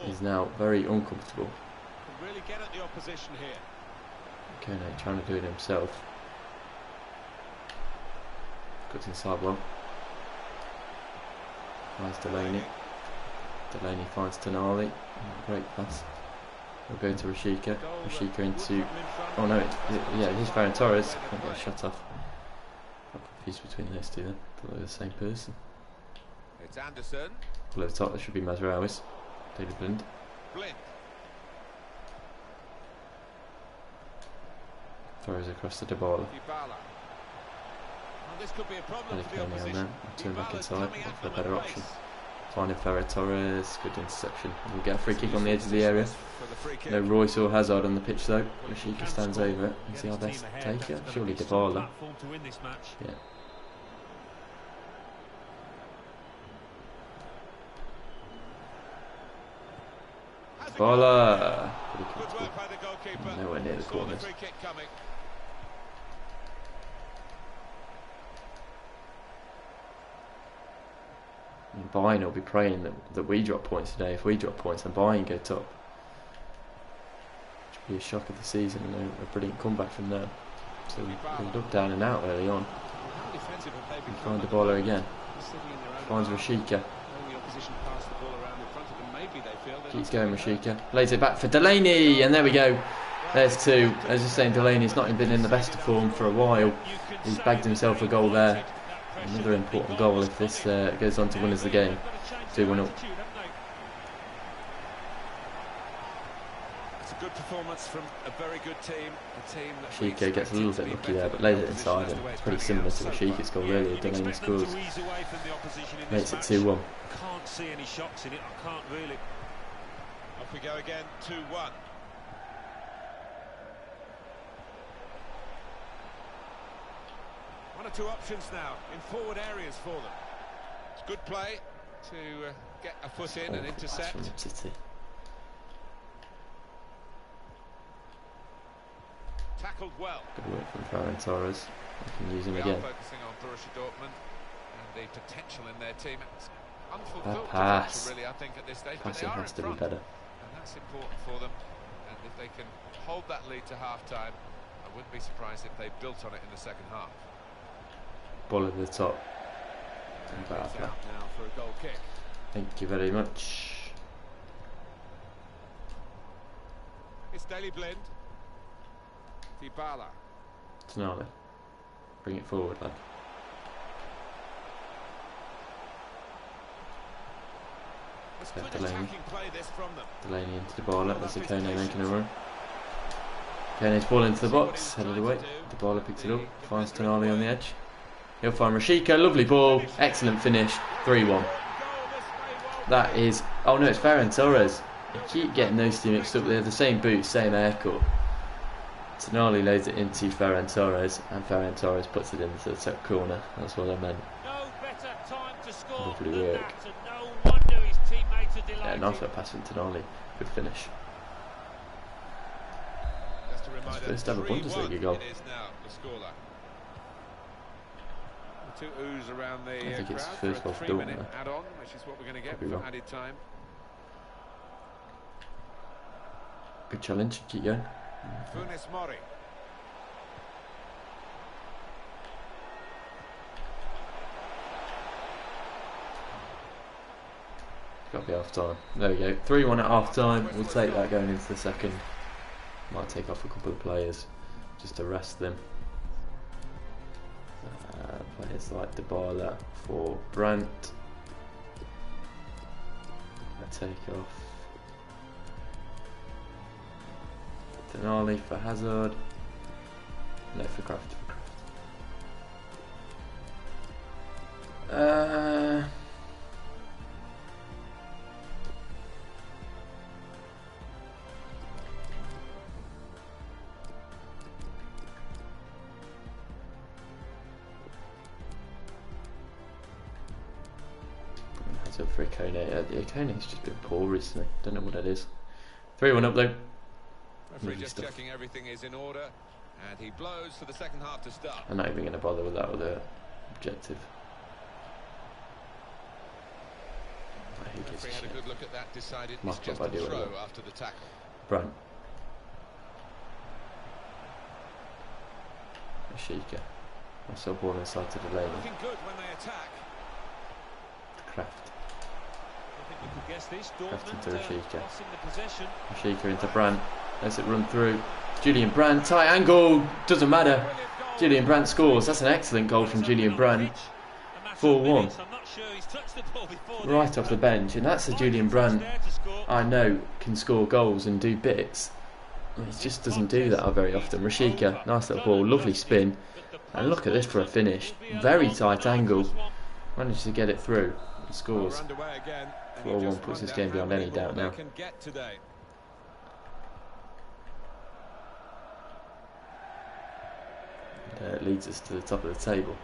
is now very uncomfortable. Kone trying to do it himself. Cuts inside well. Finds Delaney. Delaney finds Tonali. Great pass. We'll go to Rashika. Rashika into. Oh no, yeah, it is Ferran Torres. Can't get a shot off. I'm confused between those two then. Thought they were the same person. It's Anderson. Pull over the top, there should be Mazraouis. Daily Blind. Blind. Throws across the Dybala. Dybala. Well, this could be a problem for the On opposition. there. Turn back Dybala's inside. coming at For a them at better a option. pace. Finding Ferrer Torres. Good interception. We'll get a free kick on the edge of the area. For the free kick. No Royce or Hazard on the pitch though. Rashika stands over it. Is he our best taker? Surely Dybala. Yeah. Dybala. Pretty Good comfortable. work by the goalkeeper. Nowhere near the Saw corners. free kick coming. Bayern will be praying that we drop points today. If we drop points, then Bayern go top. Which would be a shock of the season and a brilliant comeback from there. So we look down and out early on. How defensive have they We become? find the baller again. Sitting in their own Finds half, Rashika. letting the opposition pass the ball around in front of them. Maybe they feel they're Keeps not going doing that. Rashika. Lays it back for Delaney. And there we go. There's two. As I was saying, Delaney's not been in the best of form for a while. He's bagged himself a goal there. Another important goal if this goes on to win us the game. 2-1 up. It's a good performance from a very good team. A team that we Shika gets a little bit lucky there, but lays it inside, and it's pretty similar to Rashika's goal earlier. Delaney scores, makes it 2-1. Can't see any shocks in it. I can't really. Off we go again, 2-1. One or two options now in forward areas for them. It's good play to get a foot in and intercept. From City. Tackled well. Good work from Ferran Torres. We can use him We again. are focusing on Borussia Dortmund and the potential in their team. It's unfulfilled pass. potential, really, I think, at this stage. But they Passing are has in to be front, better. and that's important for them. And if they can hold that lead to half-time, I wouldn't be surprised if they built on it in the second half. Ball over the top. And It's Barca. out now for a goal kick. Thank you very much. It's Daily Blind. Dybala. Tonali. Bring it forward, lad. It's Yeah, good Delaney. attacking play this from them. Delaney into the ball. There's a Kone making a run. Kone's ball into the box. Headed away. The baller picks it up. Finds Tonali on the edge. He'll find Rashika. Lovely ball. Excellent finish. 3-1. That is... Oh no, it's Ferran Torres. You keep getting those two mixed up. They're the same boots, same haircut. Tonali lays it into Ferran Torres, and Ferran Torres puts it into the top corner. That's what I meant. No better time to score Lovely than work. that, and no wonder his teammates are Yeah, delighted. nice little pass from Tonali. Good finish. Just a reminder, First ever 3-1 Bundesliga goal. It is now the scoreline. The two oohs around the I think it's crowd first for a goal for 3-minute Dortmund, add-on, which is what we're going to get Could be for wrong. added time. Good challenge. Keep going. Funes Mori. Got to be half time. There we go. 3-1 at half time. We'll take that going into the second. Might take off a couple of players just to rest them. Players like Dybala for Brandt. I take off Tonali for Hazard. No, for Kraft. Hazard for Kone. Kone's just been poor recently. Don't know what it is. 3-1 up though. Referee Lovely just stuff. checking everything is in order, and he blows for the second half to start. I'm not even going to bother with that other objective. Who gives a Referee had a shit? good look at that, decided it's Mark just up, a I do throw it. after the tackle. Brandt. Rashika. Also ball inside to Delaney. Looking good when they attack. Kraft. I think we could guess this. Kraft into Dortmund Rashika. lost the possession. Rashika into Brandt. Lets it run through. Julian Brandt. Tight angle. Doesn't matter. Brilliant goal. Julian Brandt scores. That's an excellent goal from Julian Brandt. 4-1. I'm not Sure, he's touched the ball before right off the bench, and that's a Julian Brandt I know can score goals and do bits. He just doesn't do that very often. Rashika, nice little ball, lovely spin, and look at this for a finish. Very tight angle, managed to get it through and scores. 4-1 puts this game beyond any doubt now. It leads us to the top of the table.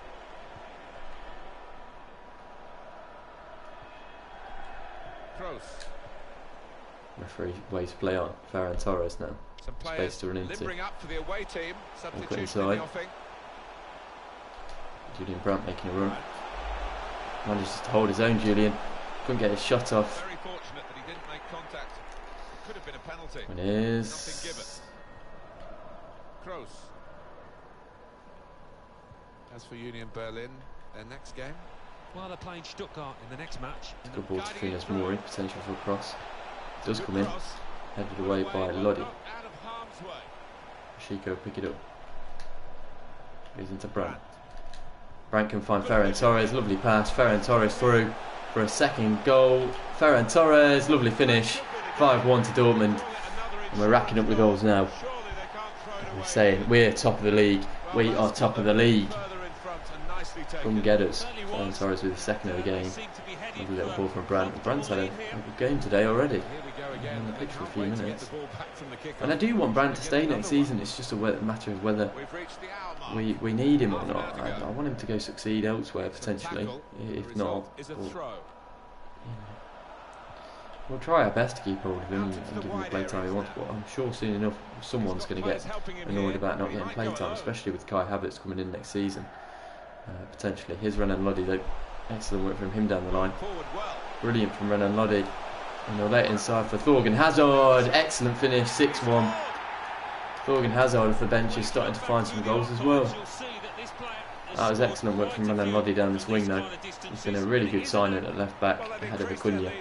Referee way to play on. Ferran Torres now. Space to run into. And put inside. Julian Brandt making a run. Manages to hold his own, Julian. Couldn't get his shot off. Very fortunate that he didn't make contact. It could have been a penalty. It is. Kroos. As for Union Berlin, their next game. Well, they're playing Stuttgart in the next match. Good ball to Funes Mori, potential for a cross. Does come in, headed away by Lodi. Chico pick it up. Goes into Brandt. Brandt can find Ferran Torres, lovely pass. Ferran Torres through for a second goal. Ferran Torres, lovely finish. 5-1 to Dortmund, and we're racking up the goals now. We're saying we're top of the league. We are top of the league. Come get us. Ferran Torres with the second of the game. Lovely little ball from Brandt. Brandt's had a good game today already. On the pitch for a few minutes. And I do want Brandt to stay next season. It's just a matter of whether we need him or not. I want him to go succeed elsewhere potentially. If not, we'll try our best to keep hold of him and give him the playtime he wants. But I'm sure soon enough someone's going to get annoyed about not getting playtime, especially with Kai Havertz coming in next season. Potentially. Here's Renan Lodi though. Excellent work from him down the line. Brilliant from Renan Lodi. And they'll let it inside for Thorgan Hazard. Excellent finish, 6-1. Thorgan Hazard off the bench is starting to find some goals as well. That was excellent work from Renan Lodi down this wing though. He's been a really good signing at left back ahead of Acuna.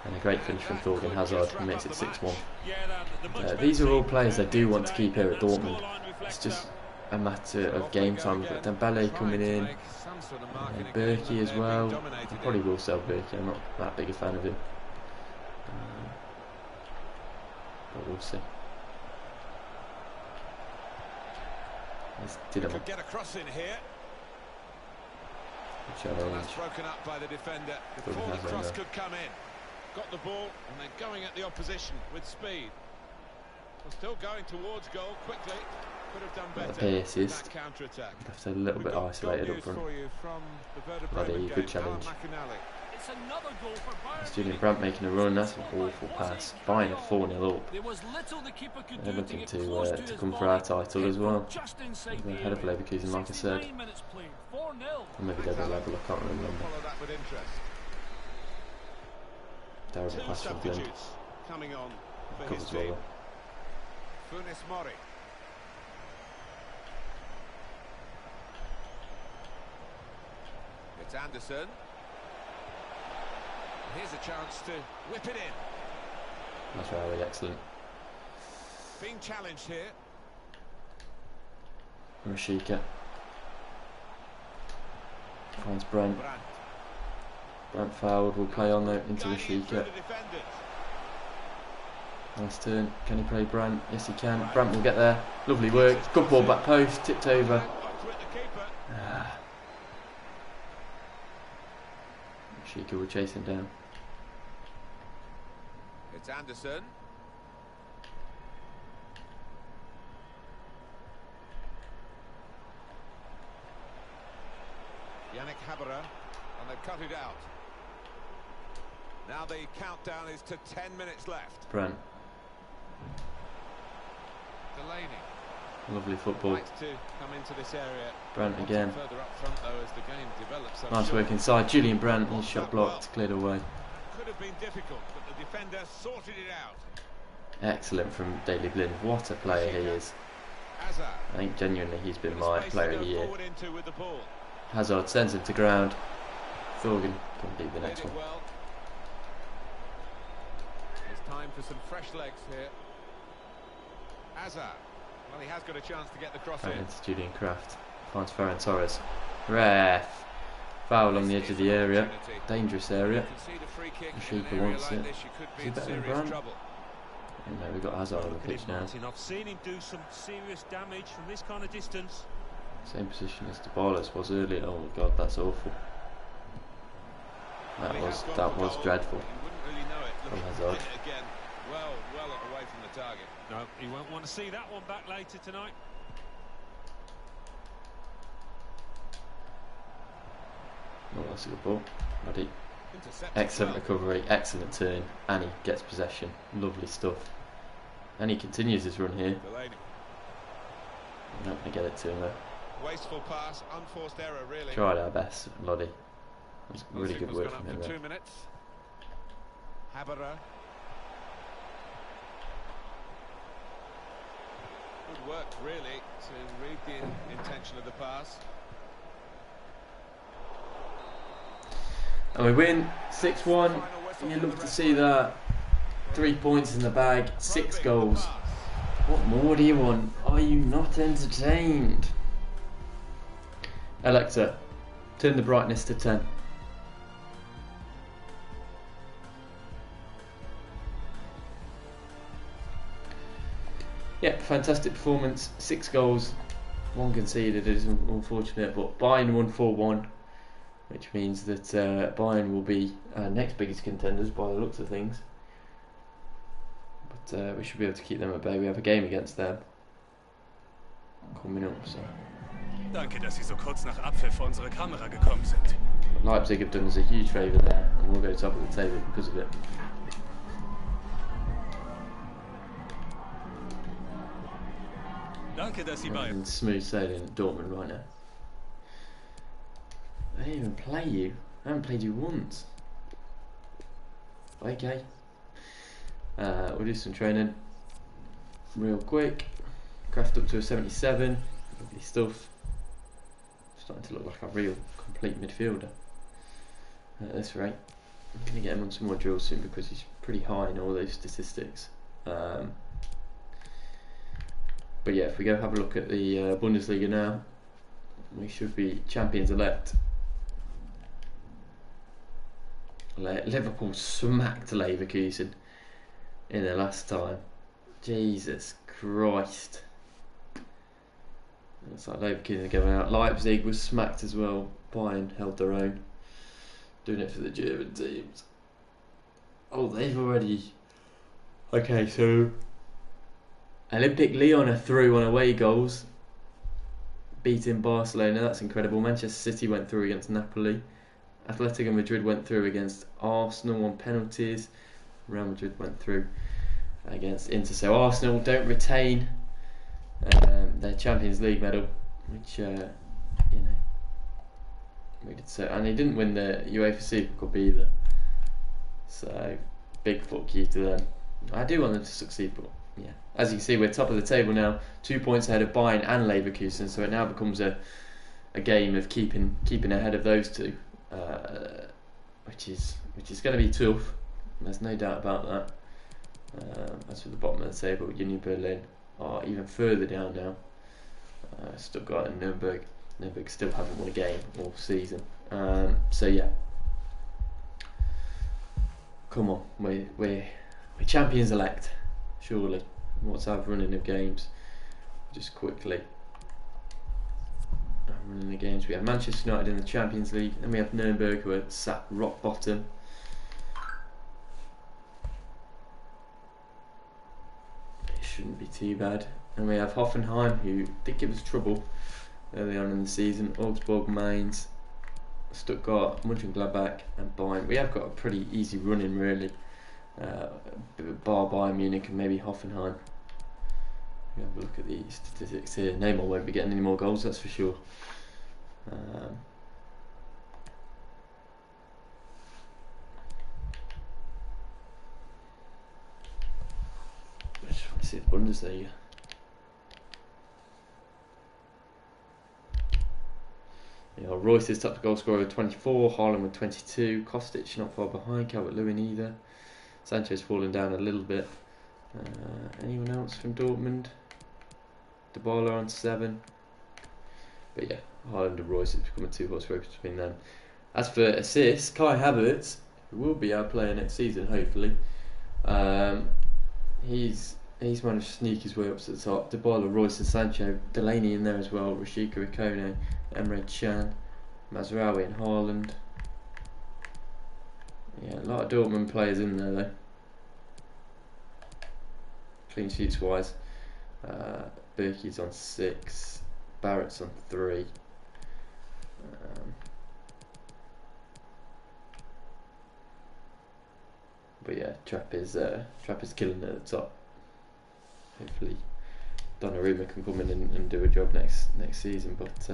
And a great finish from Thorgan Hazard, who makes it 6-1. These are all players I do want to keep here at Dortmund. It's just a matter of game time. We've got Dembele coming in, and Berkey as well. I probably will sell Berkey, I'm not that big a fan of him. But we'll see. Could get a cross in here. That's broken up by the defender before the cross could come in. Got the ball and then going at the opposition with speed. Well, still going towards goal quickly. Could have done better. The assist. Left a little bit isolated up front. Bloody good challenge. It's Julian Brandt making a run. That's an awful pass. Buying a 4-0 up. They're looking to come for our title as well. They're ahead of Leverkusen, like I said. Or maybe they're the level, I can't remember. Terrible pass from Blind. Coming on for Covers his team. well. Funes Mori. It's Anderson. Here's a chance to whip it in. That's really excellent. Being challenged here. Rashika finds Brandt. Brandt fouled, will play on though into Rashika. Nice turn. Can he play Brandt? Yes he can. Brandt will get there. Lovely work. Good ball back post. Tipped over. Rashika will chase him down. It's Anderson. Yannick Haberer, and they've cut it out. Now the countdown is to 10 minutes left. Brandt. Delaney. Lovely football. Likes to come into this area. Brandt again. Further up front though as the game develops. Nice work inside. Julian Brandt, his shot blocked, cleared away. Could have been difficult, but the defender sorted it out. Excellent from Daley Blind. What a player he is. I think genuinely he's been my player of the year. Hazard sends him to ground. Thorgan can beat the next one. It's time for some fresh legs here. Hazard. Well, he has got a chance to get the cross in. It's Julian Kraft. Finds Ferran Torres. Ref. Foul on the edge of the area, dangerous area. Concede a free kick The in an Sheeper area wants like it. this, you could Is be he in better than serious Brand? trouble. And now we've got Hazard on the Look at pitch him, now. Martin. I've seen him do some serious damage from this kind of distance. Same position as Dybala's was earlier. Oh god, that's awful. Well, he has gone That for was goal. dreadful. You wouldn't really know it. From Looking to Hazard. win it again. Well away from the target. No, he won't want to see that one back later tonight. Oh, that's a good ball. Ready. Intercepted Excellent well. recovery, excellent turn. And he gets possession. Lovely stuff. And he continues his run here. Delaney. We're not going to get it to him though. Wasteful pass, unforced error really. Tried our best, Lottie. It was Well, really good signal's work gone from up him for there. 2 minutes. Haberer. Good work really to read the intention of the pass. And we win 6-1. You love to see that. 3 points in the bag, 6 goals. What more do you want? Are you not entertained? Alexa, turn the brightness to 10. Yeah, fantastic performance. 6 goals, 1 conceded. It is unfortunate, but Bayern won 4-1, which means that Bayern will be our next biggest contenders by the looks of things. But we should be able to keep them at bay. We have a game against them coming up. So Danke, dass Sie so kurz nach Abpfiff vor unsere Kamera gekommen sind. Leipzig have done us a huge favour there, and we'll go top of the table because of it. Danke, dass Sie bei. And smooth sailing at Dortmund right now. I didn't even play you. I haven't played you once. Okay. We'll do some training real quick. Craft up to a 77. Lovely stuff. Starting to look like a real complete midfielder at this rate. I'm going to get him on some more drills soon because he's pretty high in all those statistics. But yeah, if we go have a look at the Bundesliga now, we should be champions elect. Liverpool smacked Leverkusen in their last time. Jesus Christ. Looks like Leverkusen are going out. Leipzig was smacked as well. Bayern held their own. Doing it for the German teams. Oh, they've already... Okay, so... Olympic Lyon are through on away goals. Beating Barcelona, that's incredible. Manchester City went through against Napoli. Atletico Madrid went through against Arsenal on penalties. Real Madrid went through against Inter. So Arsenal don't retain their Champions League medal, which we did so, and they didn't win the UEFA Super Cup either. So big fuck you to them. I do want them to succeed, but yeah, as you can see, we're top of the table now, 2 points ahead of Bayern and Leverkusen. So it now becomes a game of keeping ahead of those two. Which is going to be tough. There's no doubt about that. As for the bottom of the table, Union Berlin are even further down now. Stuttgart and Nuremberg still haven't won a game all season. So yeah, come on, we're champions elect. Surely, what's our running of games? Just quickly. Running the games, we have Manchester United in the Champions League, and we have Nuremberg who are sat rock bottom. It shouldn't be too bad. And we have Hoffenheim, who did give us trouble early on in the season. Augsburg, Mainz, Stuttgart, Mönchengladbach and Bayern. We have got a pretty easy running really, bar Bayern Munich and maybe Hoffenheim. We have a look at the statistics here. Neymar won't be getting any more goals, that's for sure. I just want to see the Bundesliga. Royce is top goal scorer with 24, Haaland with 22, Kostic not far behind, Calvert-Lewin either. Sanchez falling down a little bit. Anyone else from Dortmund? Dybala on 7. But yeah, Haaland and Royce, it's become a 2-horse race between them. As for assists, Kai Havertz, who will be our player next season, hopefully. He's managed to sneak his way up to the top. Dybala, Royce and Sancho, Delaney in there as well, Rashika Ikone, Emre Can, Mazraoui and Haaland. Yeah, a lot of Dortmund players in there though. Clean sheets wise, Berkey's on 6, Barrett's on 3. But yeah, Trapp is killing it at the top. Hopefully Donnarumma can come in and do a job next season. But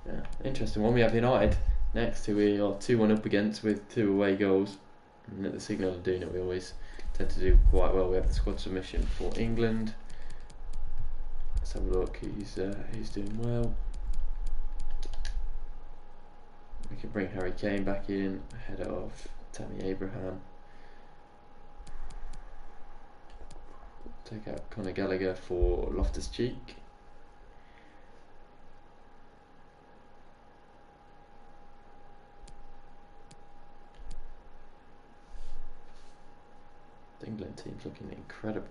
yeah, interesting one. We have United next, who we are 2-1 up against with 2 away goals. And at the Signal of doing it, we always tend to do quite well. We have the squad submission for England. Let's have a look who's doing well. We can bring Harry Kane back in ahead of Tammy Abraham. Take out Conor Gallagher for Loftus-Cheek. The England team's looking incredible.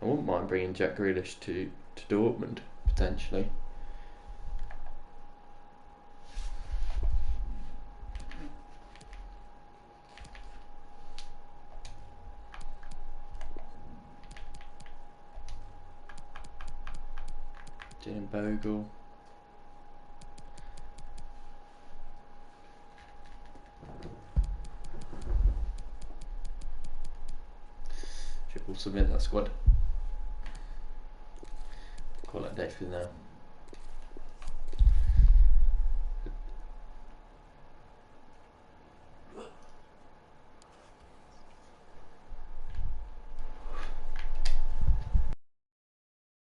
I wouldn't mind bringing Jack Grealish to Dortmund potentially. Jane Bogle. We'll submit that squad. Call it a day for now.